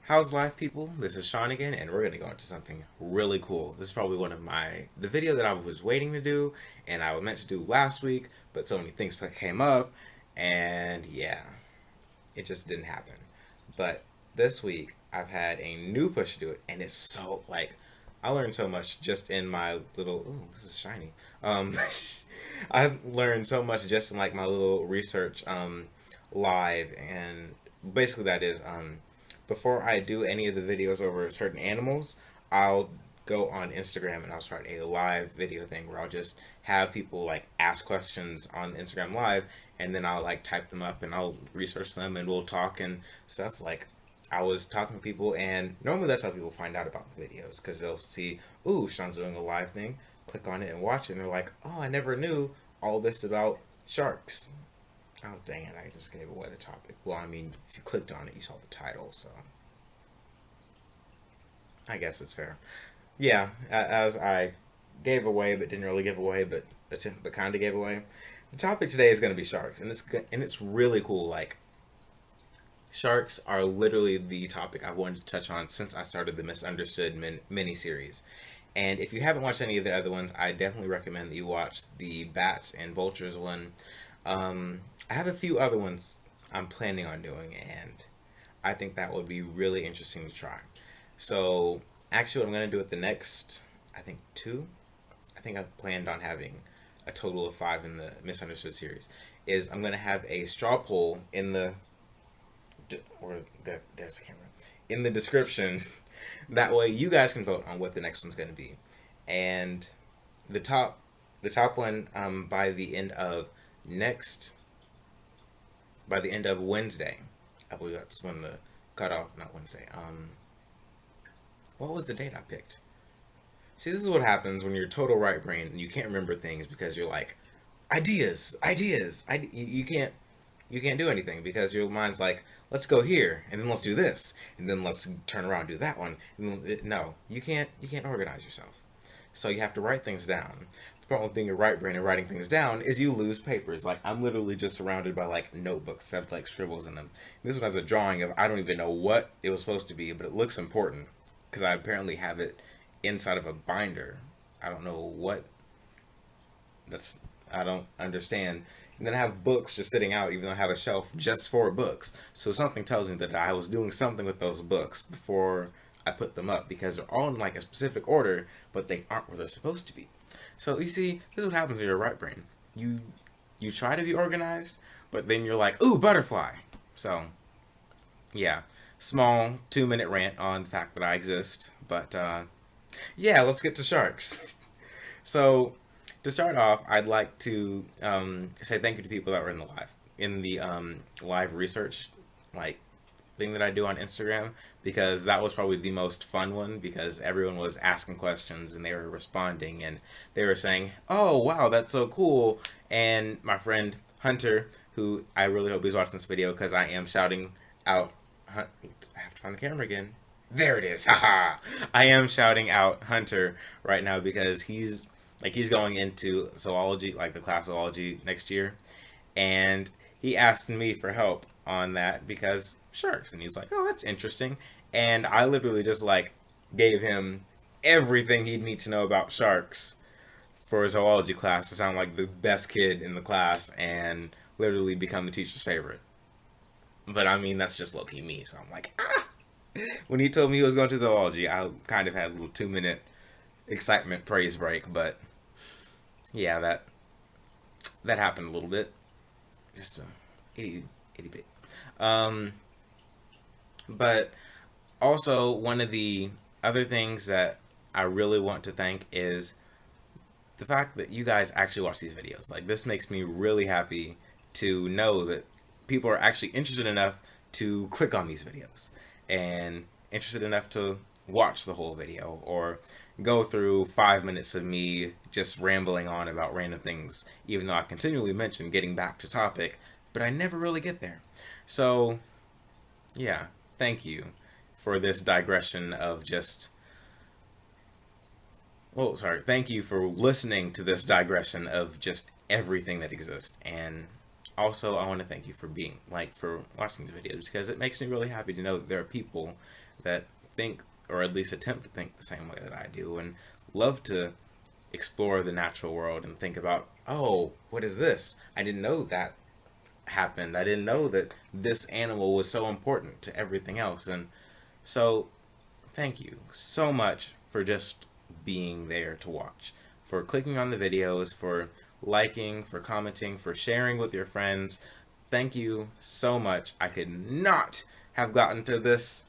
How's life, people? This is Sean again, and we're gonna go into something really cool. This is probably one of the video that I was waiting to do, and I was meant to do last week, but so many things came up, and yeah, it just didn't happen. But this week, I've had a new push to do it, and it's so like I learned so much just in my little. Ooh, this is shiny. Um, I've learned so much just in like my little research live, and basically that is before I do any of the videos over certain animals, I'll go on Instagram and I'll start a live video thing where I'll just have people like ask questions on Instagram live, and then I'll like type them up and I'll research them and we'll talk and stuff. Like I was talking to people, and normally that's how people find out about the videos because they'll see, ooh, Sean's doing a live thing, click on it and watch it, and they're like, oh, I never knew all this about sharks. Oh, dang it, I just gave away the topic. Well, I mean, if you clicked on it, you saw the title, so I guess it's fair. Yeah, as I gave away, but didn't really give away, but kind of gave away. The topic today is going to be sharks, and it's really cool. Like, sharks are literally the topic I've wanted to touch on since I started the Misunderstood mini series. And if you haven't watched any of the other ones, I definitely recommend that you watch the bats and vultures one. I have a few other ones I'm planning on doing, and I think that would be really interesting to try. So, actually, what I'm going to do with the next, I think, two, I think I've planned on having a total of five in the Misunderstood series, is I'm going to have a straw poll in there's a camera, in the description. That way you guys can vote on what the next one's going to be. And the top, the top one by the end of next by the end of Wednesday. I believe that's when the cutoff, not Wednesday. What was the date I picked? See, this is what happens when you're total right brain and you can't remember things because you're like, ideas, ideas. You can't do anything because your mind's like, let's go here and then let's do this and then let's turn around and do that one. No, you can't organize yourself. So you have to write things down. The problem with being a right brain and writing things down is you lose papers. Like I'm literally just surrounded by like notebooks that have like scribbles in them. This one has a drawing of I don't even know what it was supposed to be, but it looks important because I apparently have it inside of a binder. I don't know what that's I don't understand. And then I have books just sitting out, even though I have a shelf just for books. So something tells me that I was doing something with those books before I put them up because they're all in like a specific order, but they aren't where they're supposed to be. So you see, this is what happens with your right brain. You try to be organized, but then you're like, ooh, butterfly. So yeah, small 2 minute rant on the fact that I exist. But yeah, let's get to sharks. So to start off, I'd like to say thank you to people that were in the live research like thing that I do on Instagram, because that was probably the most fun one because everyone was asking questions and they were responding and they were saying, "Oh wow, that's so cool!" And my friend Hunter, who I really hope he's watching this video because I am shouting out. I have to find the camera again. There it is. Haha. I am shouting out Hunter right now because he's going into zoology, like the class zoology next year, and he asked me for help on that because sharks, and he's like, "Oh, that's interesting," and I literally just like gave him everything he'd need to know about sharks for his zoology class to sound like the best kid in the class and literally become the teacher's favorite. But I mean, that's just low key me, so I'm like, ah. When he told me he was going to zoology, I kind of had a little 2 minute excitement praise break, but yeah, that happened a little bit, just a itty bit. Um, but also one of the other things that I really want to thank is the fact that you guys actually watch these videos. Like this makes me really happy to know that people are actually interested enough to click on these videos and interested enough to watch the whole video or go through 5 minutes of me just rambling on about random things, even though I continually mention getting back to topic, but I never really get there. So, yeah, thank you for this digression of just. Oh, sorry. Thank you for listening to this digression of just everything that exists. And also, I want to thank you for being, for watching these videos, because it makes me really happy to know that there are people that think, or at least attempt to think the same way that I do, and love to explore the natural world and think about, oh, what is this? I didn't know that happened. I didn't know that this animal was so important to everything else. And so, thank you so much for just being there to watch, for clicking on the videos, for liking, for commenting, for sharing with your friends. Thank you so much. I could not have gotten to this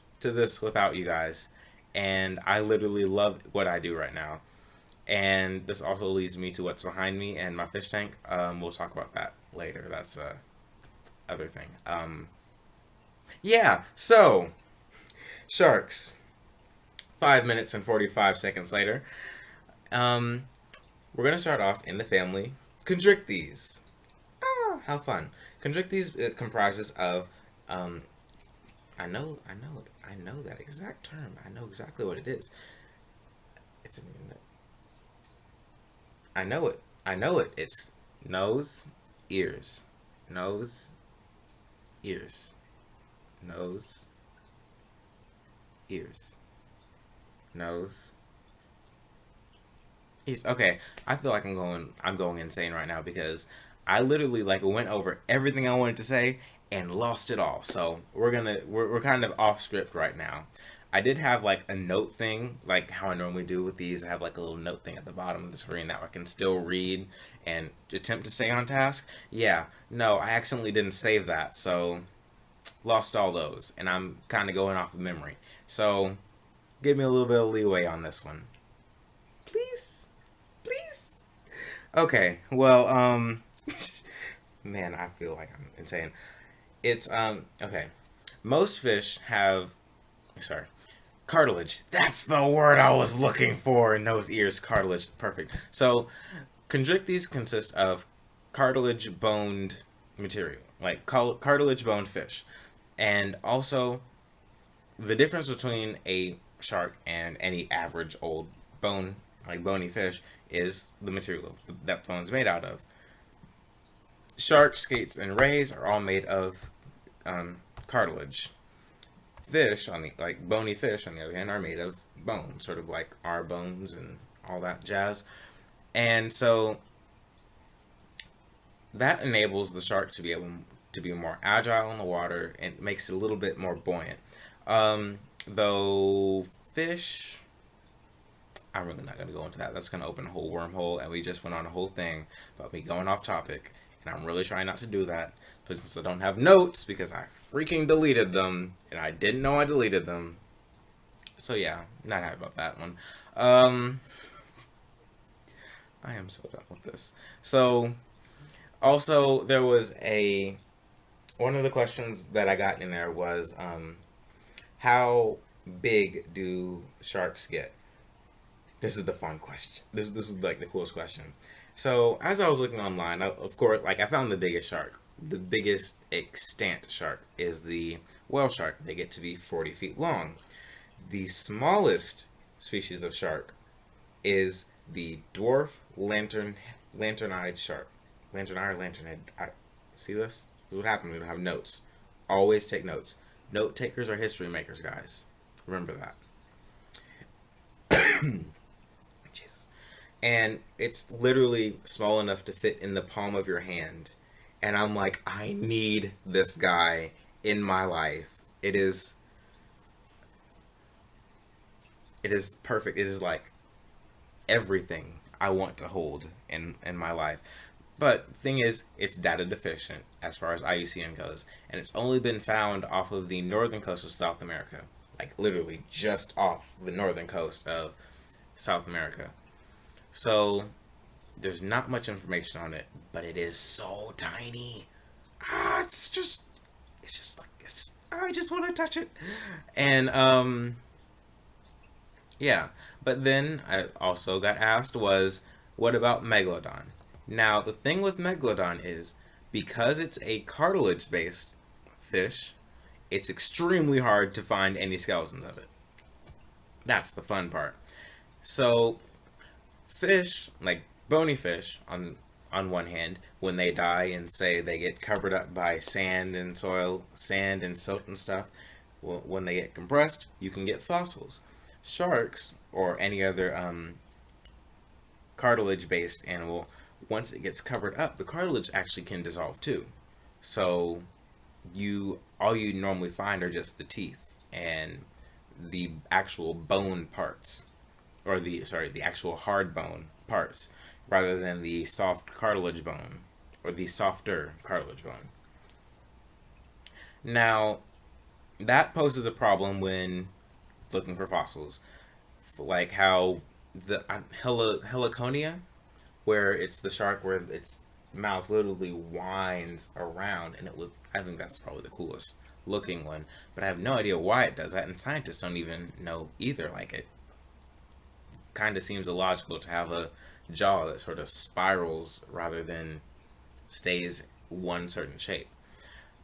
without you guys, and I literally love what I do right now. And this also leads me to what's behind me and my fish tank. We'll talk about that later. That's other thing. Yeah, so sharks. 5 minutes and 45 seconds later. We're gonna start off in the family Chondrichthyes. Ah, how fun! Chondrichthyes, it comprises of I know that exact term. I know exactly what it is. It's I know it. It's nose, ears, nose, ears, nose, ears, nose, ears. Okay, I feel like I'm going insane right now because I literally went over everything I wanted to say and lost it all. So we're kind of off script right now. I did have a note thing, like how I normally do with these. I have a little note thing at the bottom of the screen that I can still read and attempt to stay on task. Yeah, no, I accidentally didn't save that, so lost all those, and I'm kind of going off of memory. So give me a little bit of leeway on this one, please, please. Okay, well, man, I feel like I'm insane. It's okay. Most fish have, sorry, cartilage. That's the word I was looking for. Nose, ears, cartilage. Perfect. So, chondrichthyes consist of cartilage-boned material, cartilage-boned fish. And also, the difference between a shark and any average old bony fish is the material that bone's made out of. Sharks, skates, and rays are all made of cartilage. Fish, bony fish, on the other hand, are made of bone, sort of like our bones and all that jazz. And so that enables the shark to be able to be more agile in the water and makes it a little bit more buoyant. Though fish, I'm really not going to go into that. That's going to open a whole wormhole, and we just went on a whole thing about me going off topic, and I'm really trying not to do that. But since I don't have notes, because I freaking deleted them, and I didn't know I deleted them. So yeah, not happy about that one. I am so done with this. So, also, there was one of the questions that I got in there was, how big do sharks get? This is the fun question. This is the coolest question. So, as I was looking online, of course, I found the biggest shark. The biggest extant shark is the whale shark. They get to be 40 feet long. The smallest species of shark is the dwarf lantern-eyed shark. Lantern-eye or lantern-eyed? See this? This is what happens when we don't have notes. Always take notes. Note takers are history makers, guys. Remember that. Jesus. And it's literally small enough to fit in the palm of your hand. And I'm like, I need this guy in my life. It is perfect. It is everything I want to hold in my life. But the thing is, it's data deficient as far as IUCN goes. And it's only been found off of the northern coast of South America. Literally just off the northern coast of South America. So there's not much information on it, but it is so tiny. I just want to touch it. And yeah. But then I also got asked was, what about Megalodon? Now, the thing with Megalodon is, because it's a cartilage-based fish, it's extremely hard to find any skeletons of it. That's the fun part. So, fish, bony fish, on one hand, when they die and say they get covered up by sand and soil, sand and silt and stuff, well, when they get compressed, you can get fossils. Sharks or any other cartilage-based animal, once it gets covered up, the cartilage actually can dissolve too. So all you normally find are just the teeth and the actual bone parts, or the actual hard bone parts, rather than the soft cartilage bone, or the softer cartilage bone. Now, that poses a problem when looking for fossils, like how the heliconia, where it's the shark where its mouth literally winds around, and I think that's probably the coolest looking one, but I have no idea why it does that, and scientists don't even know either. Like, it kind of seems illogical to have a jaw that sort of spirals rather than stays one certain shape.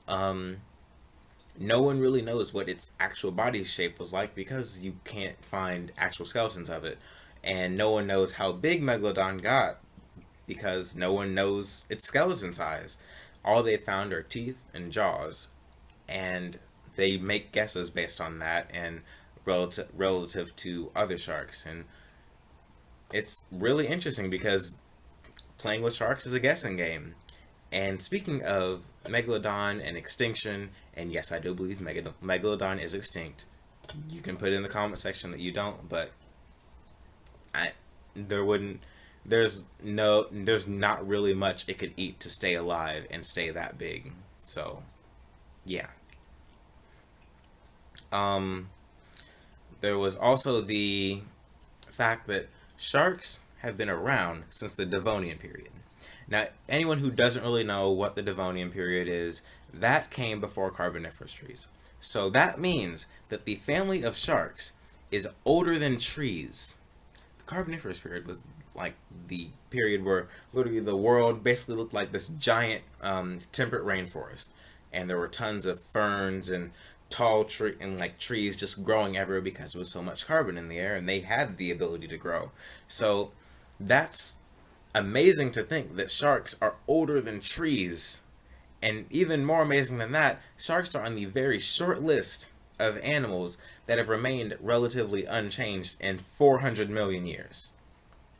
No one really knows what its actual body shape was like because you can't find actual skeletons of it, and no one knows how big Megalodon got because no one knows its skeleton size. All they found are teeth and jaws, and they make guesses based on that and relative to other sharks. And it's really interesting because playing with sharks is a guessing game. And speaking of Megalodon and extinction, and yes, I do believe Megalodon is extinct. You can put in the comment section that you don't, but there's not really much it could eat to stay alive and stay that big. So, yeah. There was also the fact that sharks have been around since the Devonian period. Now, anyone who doesn't really know what the Devonian period is, that came before Carboniferous trees. So that means that the family of sharks is older than trees. The Carboniferous period was like the period where literally the world basically looked like this giant temperate rainforest, and there were tons of ferns and tall trees just growing everywhere because there was so much carbon in the air, and they had the ability to grow. So that's amazing to think that sharks are older than trees. And even more amazing than that, sharks are on the very short list of animals that have remained relatively unchanged in 400 million years.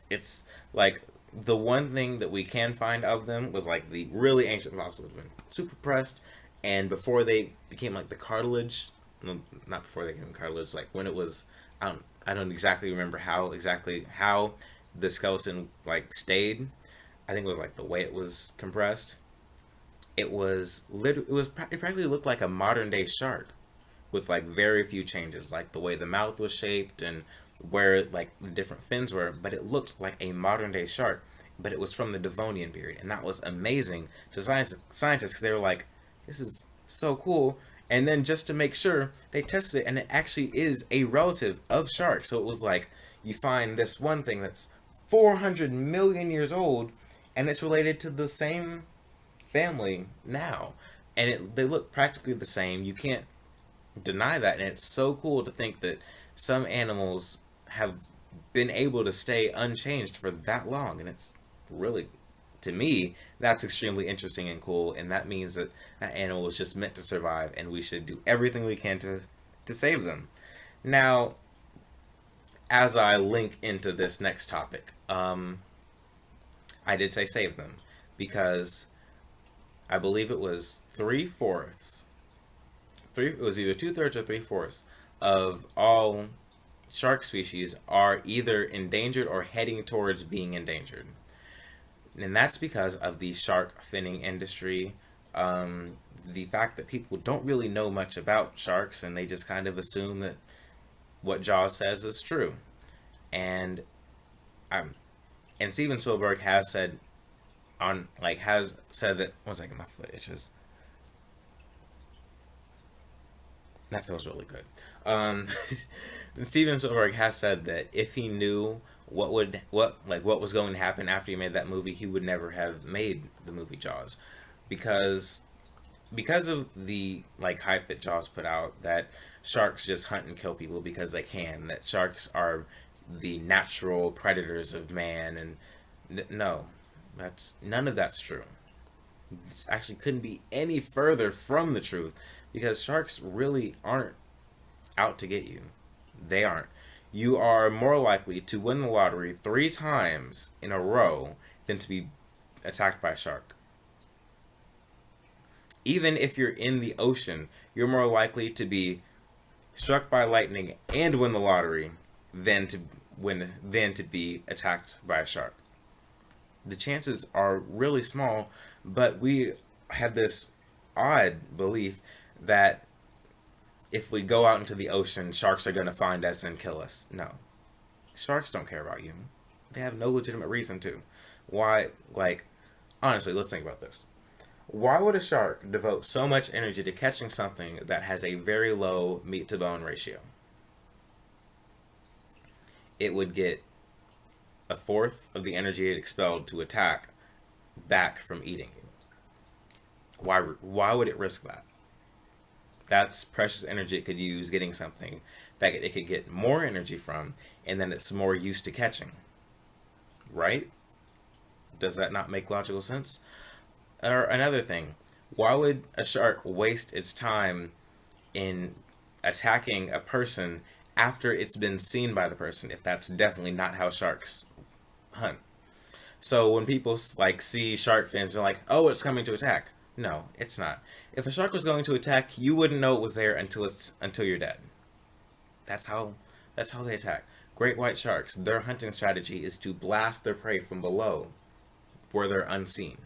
It's like the one thing that we can find of them was like the really ancient fossils have been super pressed, and before they became like the cartilage, no, not before they became cartilage, like when it was, I don't exactly remember how the skeleton like stayed. I think it was like the way it was compressed. It practically looked like a modern day shark with like very few changes, like the way the mouth was shaped and where like the different fins were, but it looked like a modern day shark, but it was from the Devonian period, and that was amazing to scientists because they were like, this is so cool. And then just to make sure, they tested it, and it actually is a relative of sharks. So it was like, you find this one thing that's 400 million years old, and it's related to the same family now, and they look practically the same. You can't deny that, and it's so cool to think that some animals have been able to stay unchanged for that long, and it's really, to me, that's extremely interesting and cool, and that means that that animal was just meant to survive, and we should do everything we can to save them. Now, as I link into this next topic, I did say save them because I believe it was 3/4. It was either 2/3 or 3/4 of all shark species are either endangered or heading towards being endangered. And that's because of the shark finning industry. The fact that people don't really know much about sharks, and they just kind of assume that what Jaws says is true. And Steven Spielberg has said that, one second, my foot itches. That feels really good. Steven Spielberg has said that if he knew what was going to happen after he made that movie, he would never have made the movie Jaws, because of the hype that Jaws put out, that sharks just hunt and kill people because they can, that sharks are the natural predators of man, and no, None of that's true. This actually couldn't be any further from the truth, because sharks really aren't out to get you. They aren't. You are more likely to win the lottery 3 times in a row than to be attacked by a shark. Even if you're in the ocean, you're more likely to be struck by lightning and win the lottery than to be attacked by a shark. The chances are really small, but we have this odd belief that if we go out into the ocean, sharks are going to find us and kill us. No. Sharks don't care about you. They have no legitimate reason to. Why, honestly, let's think about this. Why would a shark devote so much energy to catching something that has a very low meat to bone ratio? It would get a fourth of the energy it expelled to attack back from eating you. Why would it risk that? That's precious energy it could use getting something that it could get more energy from, and then it's more used to catching. Right? Does that not make logical sense? Or another thing, why would a shark waste its time in attacking a person after it's been seen by the person, if that's definitely not how sharks hunt? So when people see shark fins, they're like, oh, it's coming to attack. No, it's not. If a shark was going to attack, you wouldn't know it was there until you're dead. That's how they attack. Great white sharks, their hunting strategy is to blast their prey from below, where they're unseen.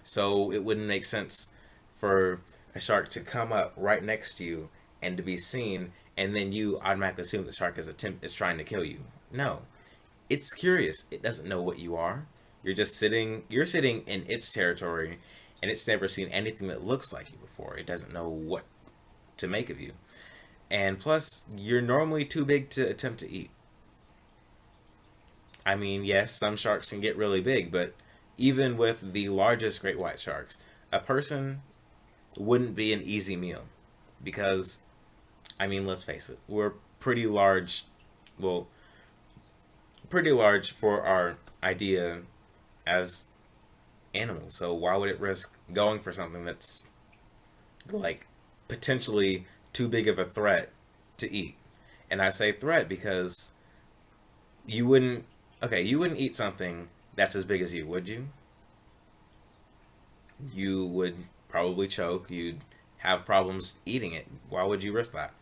So it wouldn't make sense for a shark to come up right next to you and to be seen, and then you automatically assume the shark is trying to kill you. No. It's curious. It doesn't know what you are. You're sitting in its territory, and it's never seen anything that looks like you before. It doesn't know what to make of you. And plus, you're normally too big to attempt to eat. I mean, yes, some sharks can get really big, but even with the largest great white sharks, a person wouldn't be an easy meal. Because, I mean, let's face it, we're pretty large for our idea as animals. So why would it risk going for something that's potentially too big of a threat to eat? And I say threat because you wouldn't eat something that's as big as you, would you? You would probably choke. You'd have problems eating it. Why would you risk that?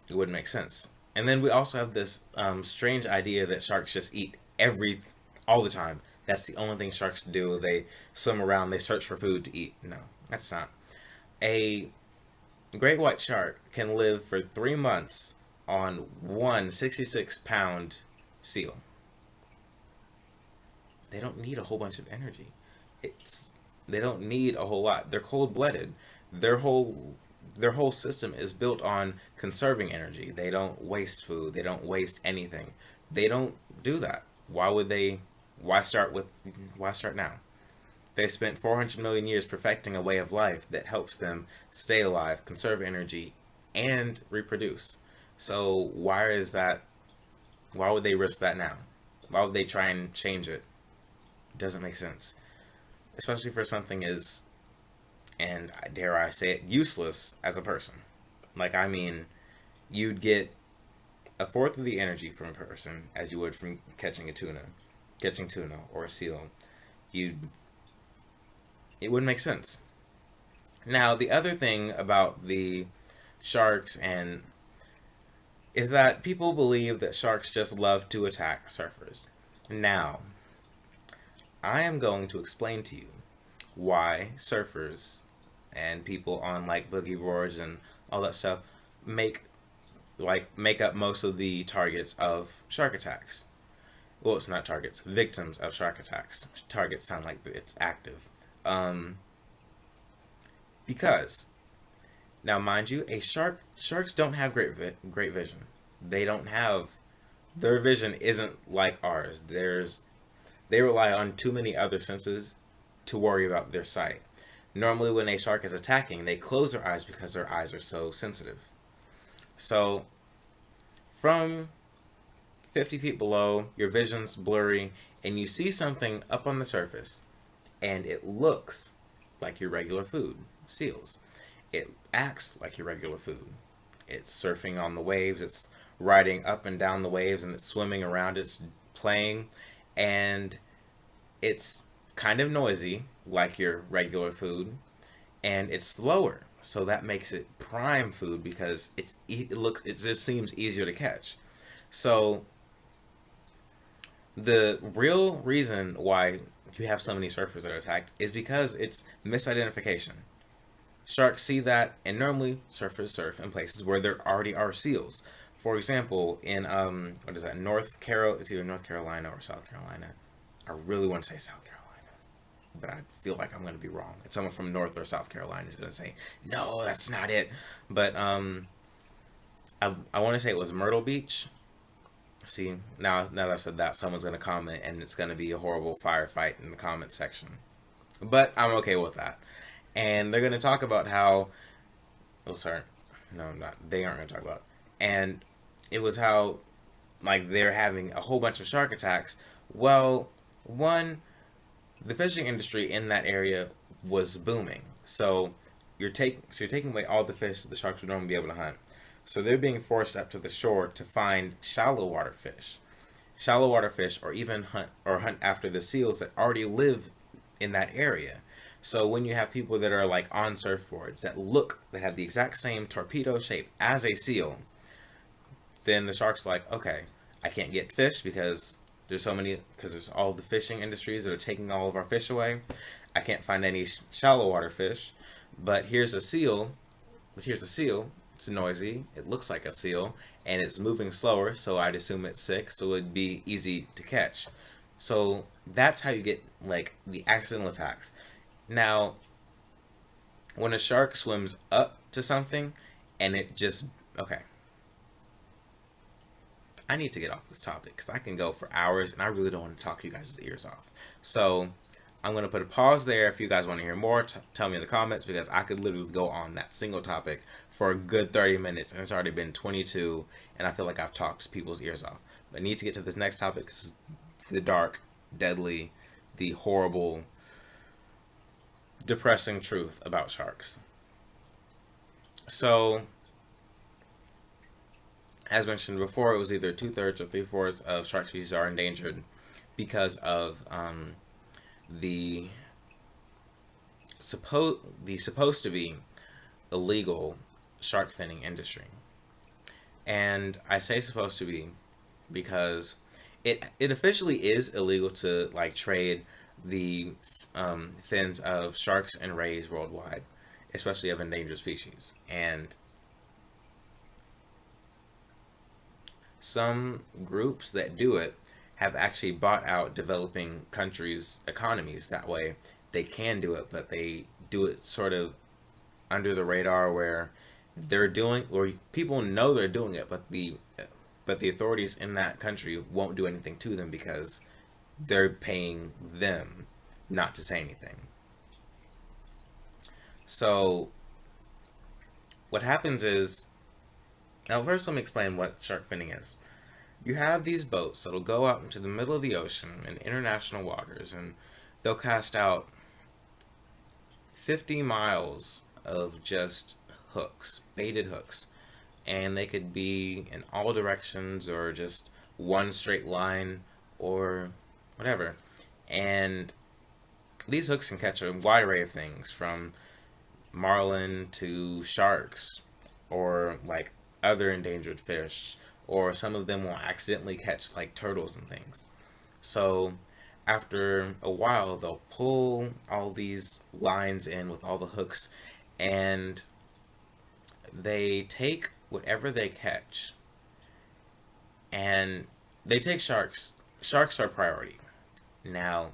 It wouldn't make sense. And then we also have this strange idea that sharks just eat all the time. That's the only thing sharks do. They swim around, they search for food to eat. No, that's not. A great white shark can live for 3 months on one 66-pound seal. They don't need a whole bunch of energy. They don't need a whole lot. They're cold-blooded. Their whole system is built on conserving energy. They don't waste food. They don't waste anything. They don't do that. Why would they? Why start now? They spent 400 million years perfecting a way of life that helps them stay alive, conserve energy, and reproduce. So why would they risk that now? Why would they try and change it? It doesn't make sense. Especially for something as, and dare I say it, useless as a person. You'd get a fourth of the energy from a person as you would from catching tuna or a seal. It wouldn't make sense. Now, the other thing about the sharks is that people believe that sharks just love to attack surfers. Now, I am going to explain to you why surfers and people on boogie boards and all that stuff make up most of the targets of shark attacks. Well, it's not targets, victims of shark attacks. Targets sound like it's active. Because, now mind you, sharks don't have great vision. Their vision isn't like ours. They rely on too many other senses to worry about their sight. Normally when a shark is attacking, they close their eyes because their eyes are so sensitive. So, from 50 feet below, your vision's blurry, and you see something up on the surface, and it looks like your regular food, seals. It acts like your regular food. It's surfing on the waves, it's riding up and down the waves, and it's swimming around, it's playing, and it's kind of noisy, like your regular food, and it's slower. So that makes it prime food because it just seems easier to catch. So the real reason why you have so many surfers that are attacked is because it's misidentification. Sharks see that, and normally surfers surf in places where there already are seals. For example, in what is that? It's either North Carolina or South Carolina. I really want to say South Carolina, but I feel like I'm going to be wrong. And someone from North or South Carolina is going to say, no, that's not it. But I want to say it was Myrtle Beach. See, now that I said that, someone's going to comment, and it's going to be a horrible firefight in the comment section. But I'm okay with that. And they're going to talk about how... Oh, sorry. No, I'm not. They aren't going to talk about it. And it was how, like, they're having a whole bunch of shark attacks. Well, one, the fishing industry in that area was booming. So you're taking away all the fish that the sharks would normally be able to hunt. So they're being forced up to the shore to find shallow water fish, or even hunt after the seals that already live in that area. So when you have people that are like on surfboards that have the exact same torpedo shape as a seal, then the shark's like, okay, I can't get fish because there's all the fishing industries that are taking all of our fish away. I can't find any shallow water fish, but here's a seal. It's noisy. It looks like a seal, and it's moving slower, so I'd assume it's sick, so it'd be easy to catch. So that's how you get like the accidental attacks. Now, when a shark swims up to something and it just... Okay. I need to get off this topic because I can go for hours and I really don't want to talk you guys' ears off. So I'm going to put a pause there. If you guys want to hear more, tell me in the comments, because I could literally go on that single topic for a good 30 minutes and it's already been 22 and I feel like I've talked people's ears off. But I need to get to this next topic. This is the dark, deadly, the horrible, depressing truth about sharks. So, as mentioned before, it was either 2/3 or 3/4 of shark species are endangered because of the supposed to be illegal shark finning industry. And I say supposed to be because it officially is illegal to like trade the fins of sharks and rays worldwide, especially of endangered species. And some groups that do it have actually bought out developing countries' economies. That way they can do it, but they do it sort of under the radar, where people know they're doing it, but the authorities in that country won't do anything to them because they're paying them not to say anything. So what happens is, now first let me explain what shark finning is. You have these boats that'll go out into the middle of the ocean in international waters, and they'll cast out 50 miles of just hooks, baited hooks, and they could be in all directions or just one straight line or whatever. And these hooks can catch a wide array of things, from marlin to sharks, or like other endangered fish, or some of them will accidentally catch like turtles and things. So after a while, they'll pull all these lines in with all the hooks, and they take whatever they catch, and they take sharks. Sharks are priority. Now,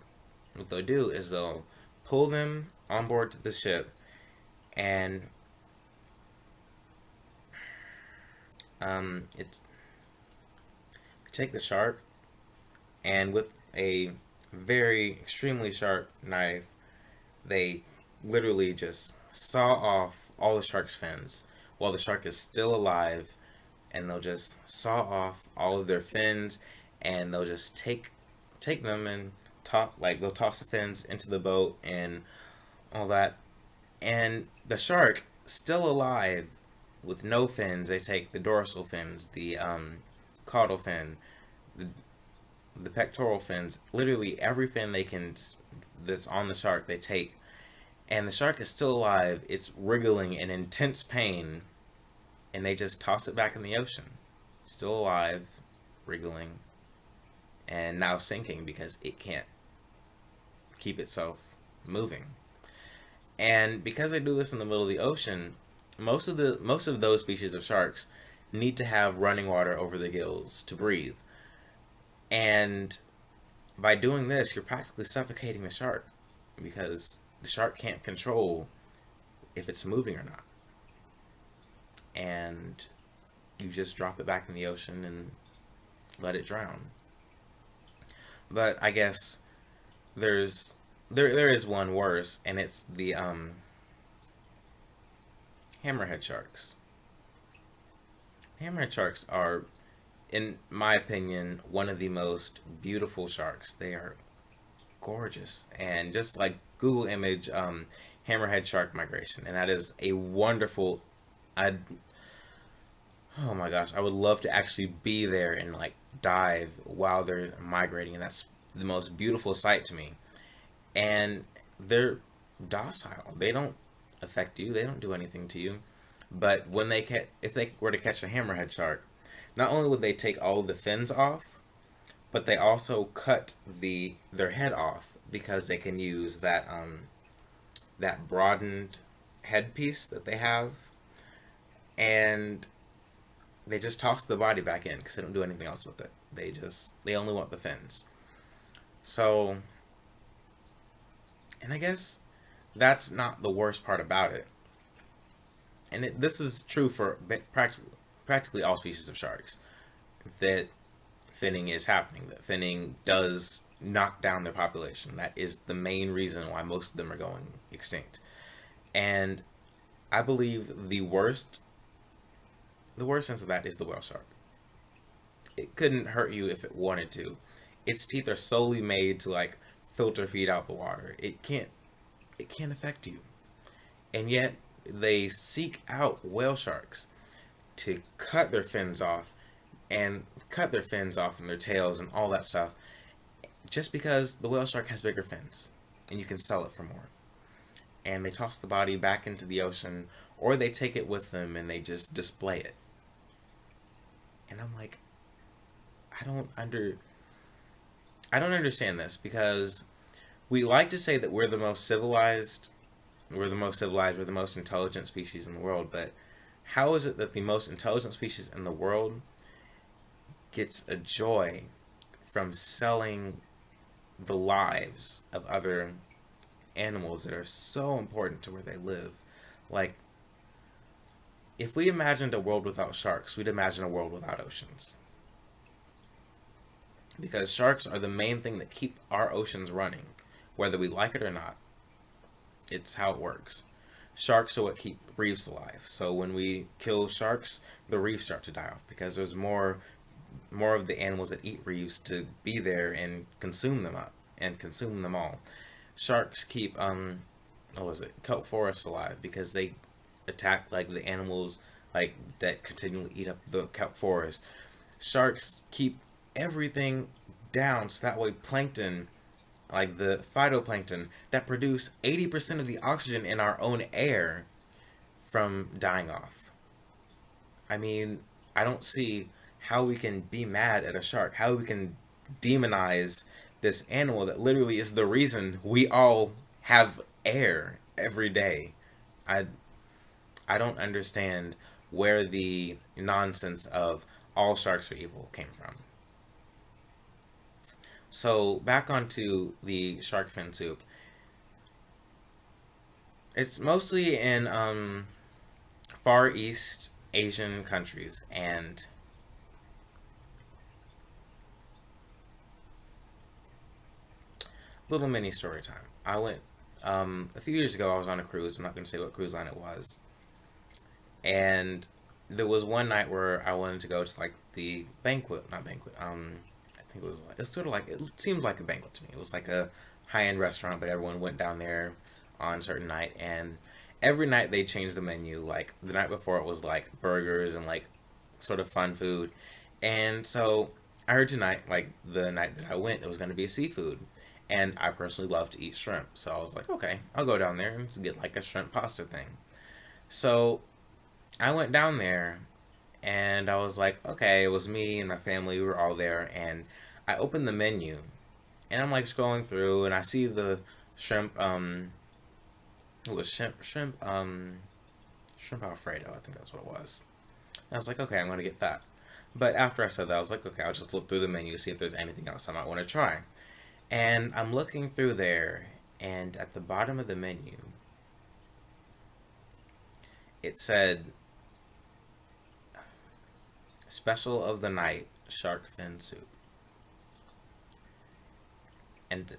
what they'll do is they'll pull them on board to the ship, and take the shark, and with a very extremely sharp knife, they literally just saw off all the shark's fins while the shark is still alive, and they'll just saw off all of their fins, and they'll just take them and they'll toss the fins into the boat and all that. And the shark, still alive with no fins, they take the dorsal fins, the caudal fin, the, the pectoral fins, literally every fin they can that's on the shark they take. And the shark is still alive, it's wriggling in intense pain, and they just toss it back in the ocean. Still alive, wriggling, and now sinking because it can't keep itself moving. And because they do this in the middle of the ocean, most of those species of sharks need to have running water over the gills to breathe. And by doing this, you're practically suffocating the shark because the shark can't control if it's moving or not. And you just drop it back in the ocean and let it drown. But I guess there is one worse, and it's the hammerhead sharks. Hammerhead sharks are, in my opinion, one of the most beautiful sharks. They are gorgeous, and just like Google image hammerhead shark migration, and that is a wonderful. Oh my gosh, I would love to actually be there and like dive while they're migrating, and that's the most beautiful sight to me. And they're docile. They don't affect you. They don't do anything to you. But when if they were to catch a hammerhead shark, not only would they take all of the fins off, but they also cut their head off because they can use that broadened headpiece that they have, and they just toss the body back in because they don't do anything else with it. They only want the fins. So, and I guess that's not the worst part about it. And this is true for practically all species of sharks, that finning is happening, that finning does knock down their population. That is the main reason why most of them are going extinct. And I believe the worst sense of that is the whale shark. It couldn't hurt you if it wanted to. Its teeth are solely made to like filter feed out the water. It can't affect you. And yet they seek out whale sharks to cut their fins off and their tails and all that stuff, just because the whale shark has bigger fins and you can sell it for more. And they toss the body back into the ocean, or they take it with them and they just display it. And I'm like, I don't understand this, because we like to say that we're the most civilized, we're the most intelligent species in the world, but how is it that the most intelligent species in the world gets a joy from selling the lives of other animals that are so important to where they live? Like, if we imagined a world without sharks, we'd imagine a world without oceans. Because sharks are the main thing that keep our oceans running, whether we like it or not. It's how it works. Sharks are what keep reefs alive. So when we kill sharks, the reefs start to die off because there's more of the animals that eat reefs to be there and consume them up and consume them all. Sharks keep kelp forests alive because they attack like the animals like that continually eat up the kelp forest. Sharks keep everything down so that way plankton, like the phytoplankton that produce 80% of the oxygen in our own air, from dying off. I mean, I don't see how we can be mad at a shark, how we can demonize this animal that literally is the reason we all have air every day. I don't understand where the nonsense of all sharks are evil came from. So back onto the shark fin soup. It's mostly in Far East Asian countries, and little mini story time. I went a few years ago. I was on a cruise. I'm not going to say what cruise line it was, and there was one night where I wanted to go to like the banquet, not banquet. I think it was like, it's sort of like, it seemed like a banquet to me. It was like a high end restaurant, but everyone went down there on a certain night, and every night they changed the menu. Like the night before, it was like burgers and like sort of fun food, and so I heard tonight, like the night that I went, it was going to be seafood. And I personally love to eat shrimp. So I was like, okay, I'll go down there and get like a shrimp pasta thing. So I went down there and I was like, okay, it was me and my family. We were all there. And I opened the menu and I'm like scrolling through and I see the shrimp, it was shrimp Alfredo. I think that's what it was. And I was like, okay, I'm going to get that. But after I said that, I was like, okay, I'll just look through the menu, see if there's anything else I might want to try. And I'm looking through there, and at the bottom of the menu, it said, special of the night, shark fin soup. And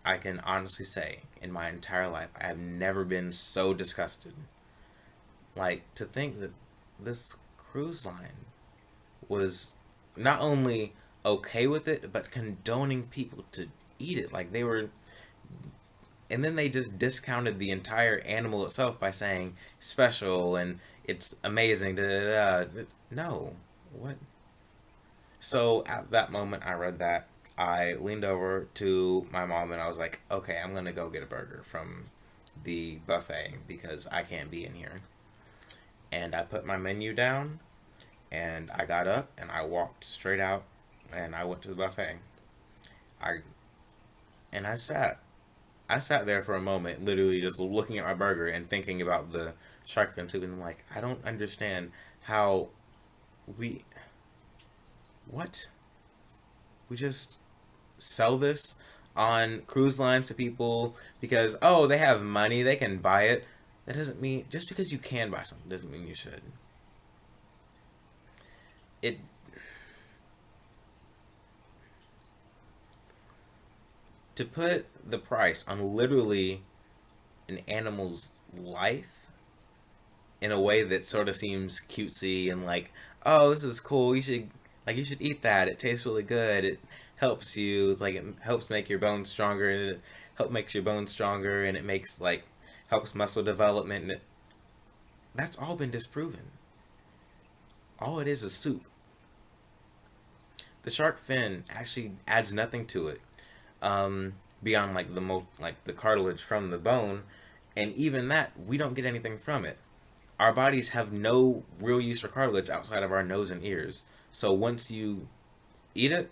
I can honestly say, in my entire life, I have never been so disgusted. Like, to think that this cruise line was not only okay with it, but condoning people to eat it. Like, they were, and then they just discounted the entire animal itself by saying special and it's amazing. Da, da, da. No, what? So at that moment, I read that. I leaned over to my mom and I was like, okay, I'm gonna go get a burger from the buffet because I can't be in here. And I put my menu down and I got up and I walked straight out and I went to the buffet. I and I sat. I sat there for a moment, literally just looking at my burger and thinking about the shark fin soup, and I'm like, I don't understand how we what? We just sell this on cruise lines to people because oh, they have money, they can buy it. That doesn't mean just because you can buy something doesn't mean you should. It to put the price on literally an animal's life in a way that sort of seems cutesy and like, oh, this is cool. You should eat that. It tastes really good. It helps you. It's like it helps make your bones stronger, and it helps makes your bones stronger, and it makes like helps muscle development. And that's all been disproven. All it is soup. The shark fin actually adds nothing to it. Beyond like the cartilage from the bone, and even that we don't get anything from it. Our bodies have no real use for cartilage outside of our nose and ears. So once you eat it,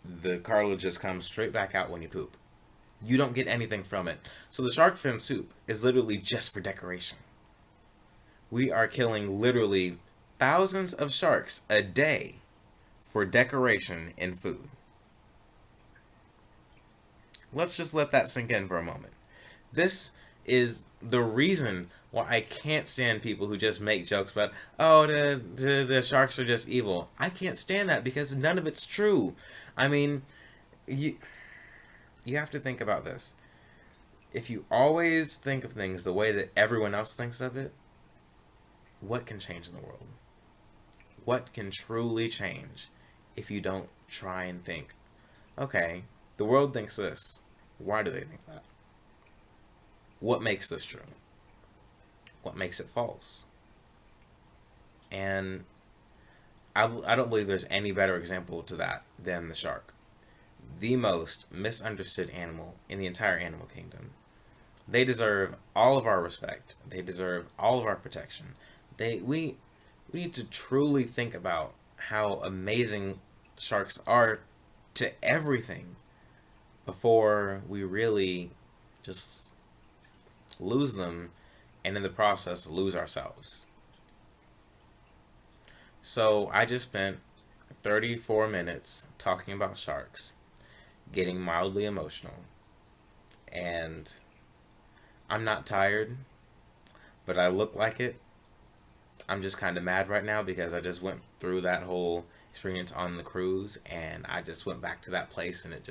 the cartilage just comes straight back out when you poop. You don't get anything from it. So the shark fin soup is literally just for decoration. We are killing literally thousands of sharks a day for decoration in food. Let's just let that sink in for a moment. This is the reason why I can't stand people who just make jokes about, oh, the sharks are just evil. I can't stand that because none of it's true. I mean, you have to think about this. If you always think of things the way that everyone else thinks of it, what can change in the world? What can truly change if you don't try and think, okay, the world thinks this. Why do they think that? What makes this true? What makes it false? And I don't believe there's any better example to that than the shark. The most misunderstood animal in the entire animal kingdom. They deserve all of our respect. They deserve all of our protection. We need to truly think about how amazing sharks are to everything before we really just lose them and in the process lose ourselves. So I just spent 34 minutes talking about sharks, getting mildly emotional, and I'm not tired, but I look like it. I'm just kind of mad right now because I just went through that whole experience on the cruise and I just went back to that place and it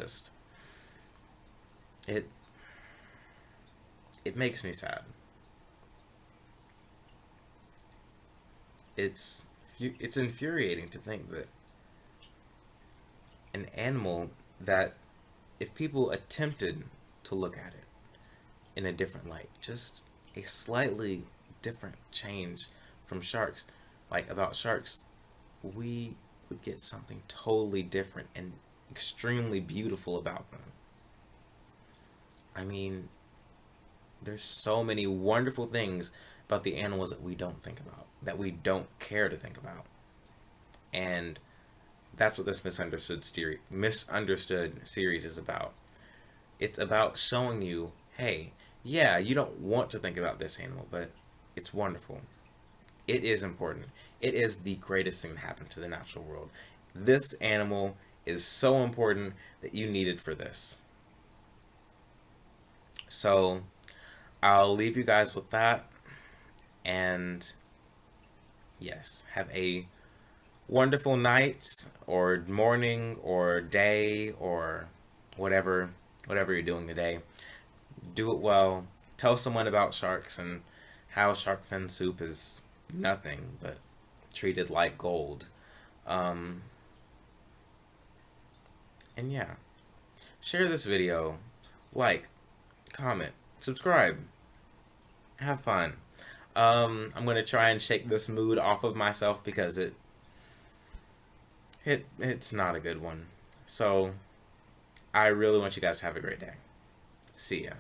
makes me sad. it's infuriating to think that an animal that, if people attempted to look at it in a different light, just a slightly different change from sharks, like about sharks, we would get something totally different and extremely beautiful about them. I mean, there's so many wonderful things about the animals that we don't think about, that we don't care to think about. And that's what this misunderstood series is about. It's about showing you, hey, yeah, you don't want to think about this animal, but it's wonderful. It is important. It is the greatest thing to happen to the natural world. This animal is so important that you need it for this. So I'll leave you guys with that. And yes, have a wonderful night or morning or day or whatever you're doing today. Do it well. Tell someone about sharks and how shark fin soup is nothing but treated like gold. And yeah, share this video, like, comment, subscribe, have fun. I'm gonna try and shake this mood off of myself because it's not a good one. So I really want you guys to have a great day. See ya.